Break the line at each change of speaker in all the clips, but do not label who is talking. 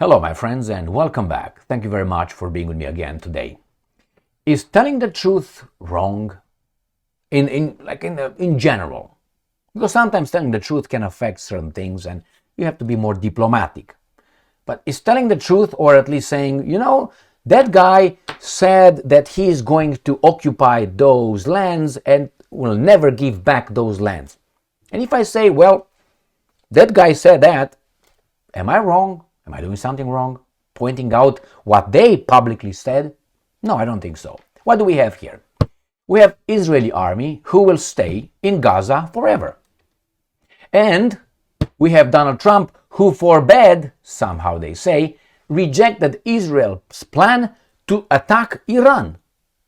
Hello, my friends, and welcome back. Thank you very much for being with me again today. Is telling the truth wrong? In general, because sometimes telling the truth can affect certain things, and you have to be more diplomatic. But is telling the truth, or at least saying, that guy said that he is going to occupy those lands and will never give back those lands. And if I say, well, that guy said that, am I wrong? Am I doing something wrong? Pointing out what they publicly said? No, I don't think so. What do we have here? We have Israeli army who will stay in Gaza forever. And we have Donald Trump who forbade, somehow they say, rejected Israel's plan to attack Iran.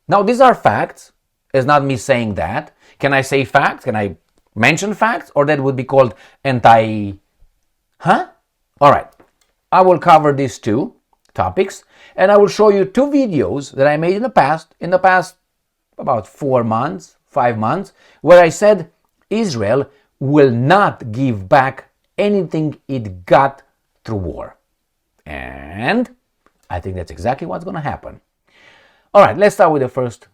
Now, these are facts. It's not me saying that. Can I say facts? Can I mention facts? Or that would be called All right. I will cover these two topics, and I will show you two videos that I made in the past about 5 months, where I said Israel will not give back anything it got through war. And I think that's exactly what's going to happen. All right, let's start with the first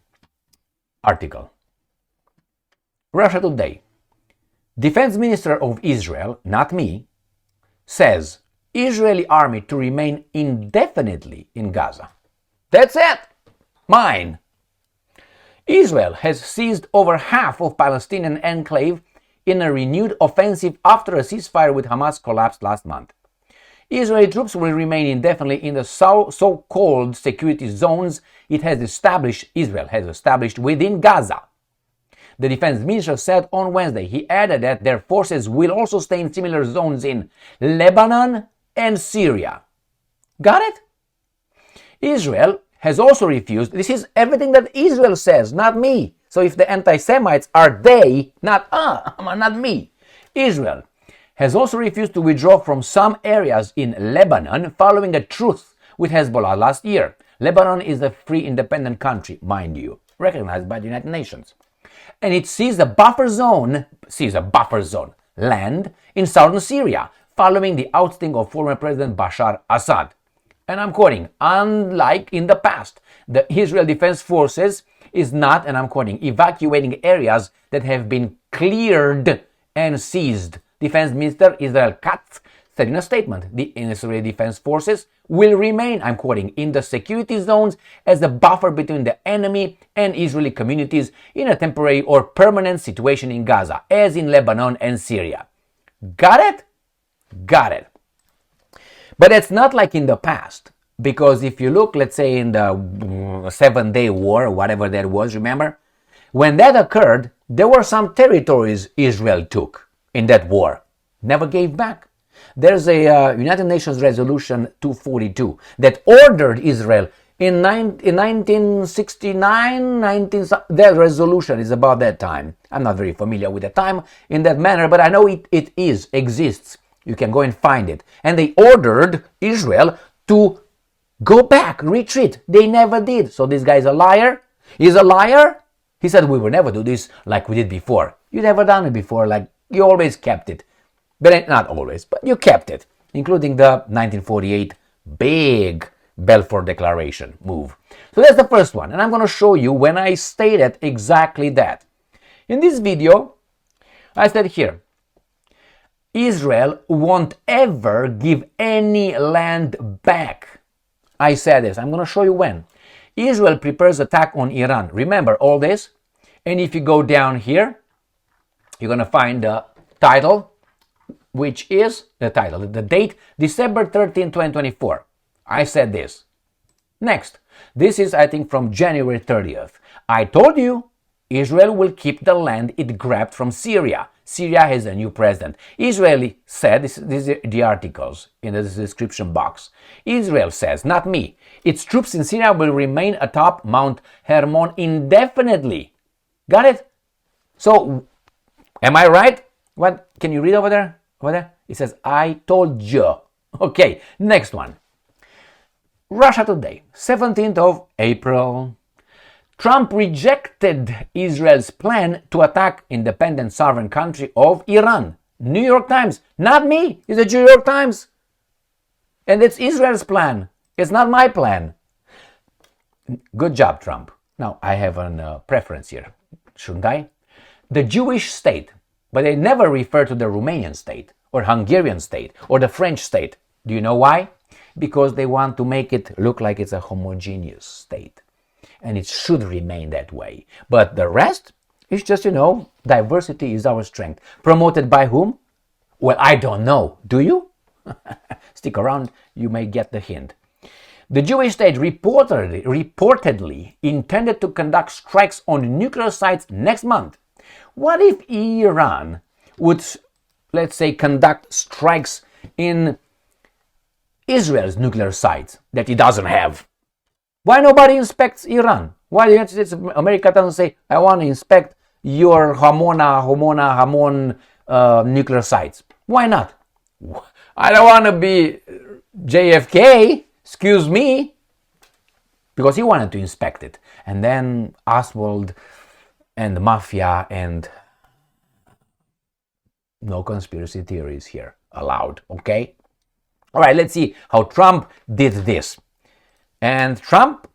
article. Russia Today. Defense Minister of Israel, not me, says Israeli army to remain indefinitely in Gaza. That's it. Mine. Israel has seized over half of Palestinian enclave in a renewed offensive after a ceasefire with Hamas collapsed last month. Israeli troops will remain indefinitely in the so-called security zones Israel has established within Gaza. The defense minister said on Wednesday. He added that their forces will also stay in similar zones in Lebanon and Syria. Got it? Israel has also refused. This is everything that Israel says, not me. So if the anti-Semites are they, not me. Israel has also refused to withdraw from some areas in Lebanon following a truce with Hezbollah last year. Lebanon is a free independent country, mind you, recognized by the United Nations. And it sees a buffer zone land in southern Syria following the ousting of former President Bashar Assad. And I'm quoting, unlike in the past, the Israel Defense Forces is not, and I'm quoting, evacuating areas that have been cleared and seized. Defense Minister Israel Katz said in a statement, the Israeli Defense Forces will remain, I'm quoting, in the security zones as a buffer between the enemy and Israeli communities in a temporary or permanent situation in Gaza, as in Lebanon and Syria. Got it? Got it. But it's not like in the past, because if you look, let's say in the 7-Day War, whatever that was, remember? When that occurred, there were some territories Israel took in that war, never gave back. There's a United Nations Resolution 242 that ordered Israel in 1969, that resolution is about that time. I'm not very familiar with the time in that manner, but I know it exists. You can go and find it. And they ordered Israel to go back, retreat. They never did. So this guy is a liar. He's a liar. He said, we will never do this like we did before. You never done it before, like you always kept it. But not always, but you kept it, including the 1948 big Balfour Declaration move. So that's the first one. And I'm going to show you when I stated exactly that. In this video, I said here, Israel won't ever give any land back. I said this. I'm going to show you when. Israel prepares attack on Iran. Remember all this? And if you go down here, you're going to find the title, which is the date, December 13, 2024. I said this. Next. This is, I think, from January 30th. I told you Israel will keep the land it grabbed from Syria. Syria has a new president. Israel said, these are the articles in the description box. Israel says, not me, its troops in Syria will remain atop Mount Hermon indefinitely. Got it? So, am I right? What? Can you read over there? It says, I told you. Okay, next one. Russia Today, 17th of April. Trump rejected Israel's plan to attack independent sovereign country of Iran. New York Times, not me, it's the New York Times. And it's Israel's plan. It's not my plan. Good job, Trump. Now, I have a preference here, shouldn't I? The Jewish state, but they never refer to the Romanian state or Hungarian state or the French state. Do you know why? Because they want to make it look like it's a homogeneous state. And it should remain that way. But the rest is just, diversity is our strength. Promoted by whom? Well, I don't know. Do you? Stick around, you may get the hint. The Jewish state reportedly intended to conduct strikes on nuclear sites next month. What if Iran would, let's say, conduct strikes in Israel's nuclear sites that it doesn't have? Why nobody inspects Iran? Why the United States of America doesn't say, I want to inspect your Hamon nuclear sites? Why not? I don't want to be JFK, excuse me, because he wanted to inspect it. And then Oswald and the mafia and no conspiracy theories here allowed, okay? All right, let's see how Trump did this. And Trump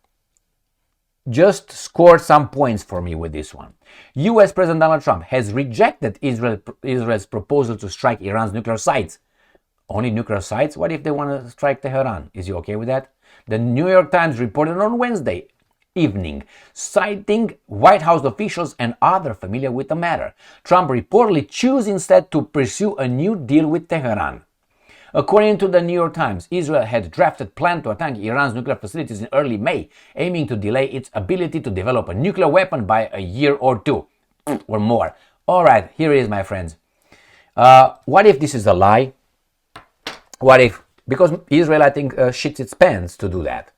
just scored some points for me with this one. US President Donald Trump has rejected Israel's proposal to strike Iran's nuclear sites. Only nuclear sites? What if they want to strike Tehran? Is he okay with that? The New York Times reported on Wednesday evening, citing White House officials and others familiar with the matter. Trump reportedly chose instead to pursue a new deal with Tehran. According to the New York Times, Israel had drafted a plan to attack Iran's nuclear facilities in early May, aiming to delay its ability to develop a nuclear weapon by a year or two, or more. All right, here it is, my friends. What if this is a lie? What if, because Israel, I think, shits its pants to do that.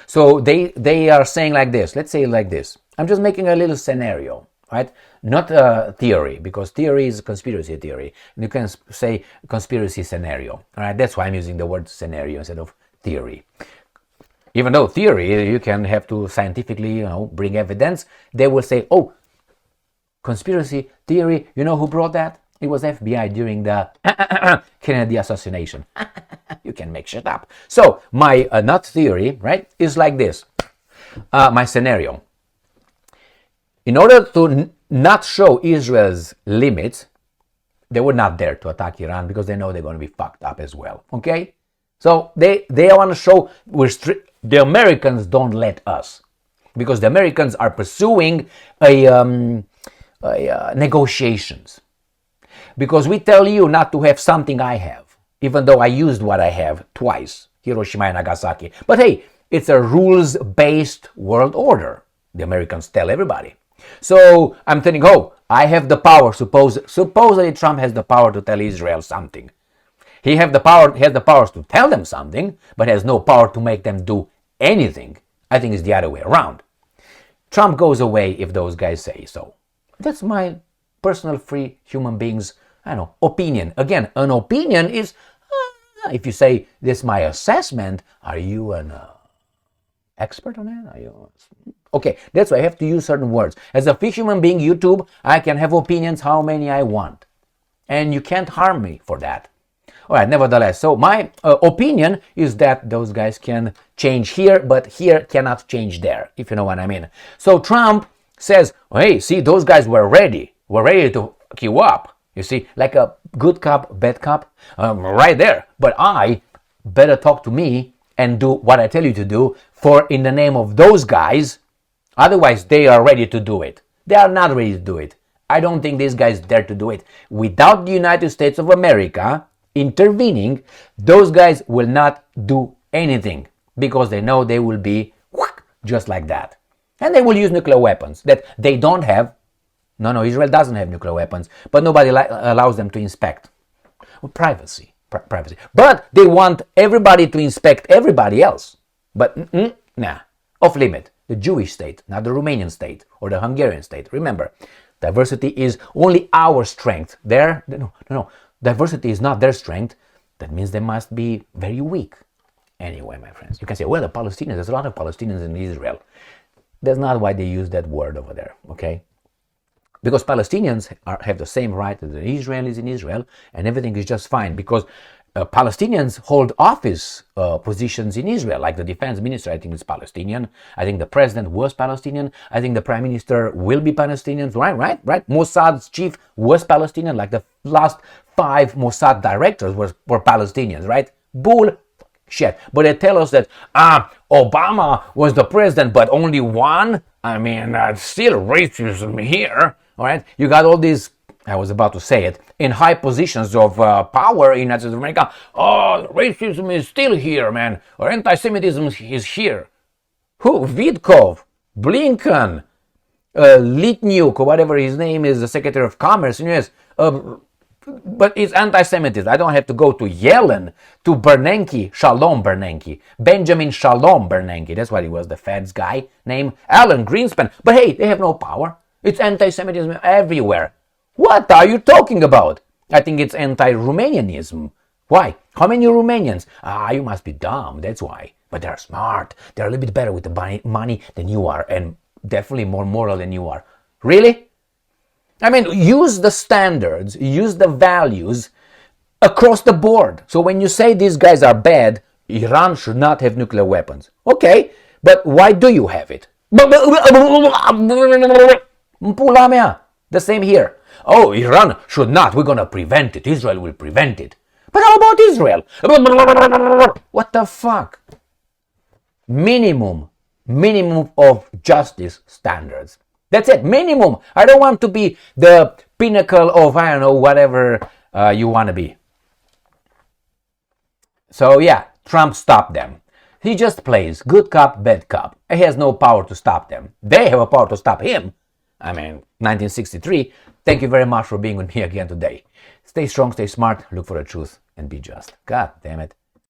So they are saying like this, let's say like this. I'm just making a little scenario, right? Not a theory, because theory is conspiracy theory. You can say conspiracy scenario, all right? That's why I'm using the word scenario instead of theory. Even though theory, you can have to scientifically, bring evidence. They will say, oh, conspiracy theory, you know who brought that? It was FBI during the Kennedy assassination. You can make shit up. So my not theory, right, is like this. My scenario. In order to not show Israel's limits, they were not there to attack Iran because they know they're going to be fucked up as well. Okay? So they want to show the Americans don't let us, because the Americans are pursuing negotiations. Because we tell you not to have something I have, even though I used what I have twice, Hiroshima and Nagasaki. But hey, it's a rules-based world order, the Americans tell everybody. So I'm thinking, I have the power. Supposedly Trump has the power to tell Israel something. He has the powers to tell them something, but has no power to make them do anything. I think it's the other way around. Trump goes away if those guys say so. That's my personal free human beings, opinion. Again, an opinion is, if you say, this is my assessment, are you an expert on that? Are you... Okay, that's why I have to use certain words. As a free human being, YouTube, I can have opinions how many I want. And you can't harm me for that. All right, nevertheless, so my opinion is that those guys can change here, but here cannot change there, if you know what I mean. So Trump says, hey, see, those guys were ready to queue up. You see, like a good cop, bad cop, right there. But I better talk to me and do what I tell you to do for in the name of those guys. Otherwise, they are ready to do it. They are not ready to do it. I don't think these guys dare to do it. Without the United States of America intervening, those guys will not do anything because they know they will be just like that. And they will use nuclear weapons that they don't have. No, Israel doesn't have nuclear weapons, but nobody allows them to inspect. Well, privacy. But they want everybody to inspect everybody else. But off limit. The Jewish state, not the Romanian state or the Hungarian state. Remember, diversity is only our strength. No. Diversity is not their strength. That means they must be very weak. Anyway, my friends, you can say, well, the Palestinians, there's a lot of Palestinians in Israel. That's not why they use that word over there, okay? Because Palestinians have the same right as the Israelis in Israel, and everything is just fine. Because Palestinians hold office positions in Israel, like the defense minister, I think, is Palestinian. I think the president was Palestinian. I think the prime minister will be Palestinian. Right. Mossad's chief was Palestinian, like the last 5 Mossad directors were Palestinians, right? Bull shit. But they tell us that Obama was the president, but only one. I mean, still racism here, all right? You got all these, I was about to say it, in high positions of power in United States of America. Oh, racism is still here, man. Or anti-Semitism is here. Who? Vitkov, Blinken, Litniuk, or whatever his name is, the Secretary of Commerce in the U.S., but it's anti-Semitism. I don't have to go to Yellen, to Bernanke, Shalom Bernanke, Benjamin Shalom Bernanke. That's what he was, the Fed's guy name. Alan Greenspan. But hey, they have no power. It's anti-Semitism everywhere. What are you talking about? I think it's anti-Romanianism. Why? How many Romanians? You must be dumb, that's why. But they're smart. They're a little bit better with the money than you are, and definitely more moral than you are. Really? I mean, use the standards, use the values across the board. So when you say these guys are bad, Iran should not have nuclear weapons. Okay, but why do you have it? Pula mea. The same here. Oh, Iran should not. We're going to prevent it. Israel will prevent it. But how about Israel? What the fuck? Minimum of justice standards. That's it, minimum. I don't want to be the pinnacle of, I don't know, whatever you want to be. So yeah, Trump stopped them. He just plays good cop, bad cop. He has no power to stop them. They have a power to stop him. I mean, 1963. Thank you very much for being with me again today. Stay strong, stay smart, look for the truth, and be just. God damn it.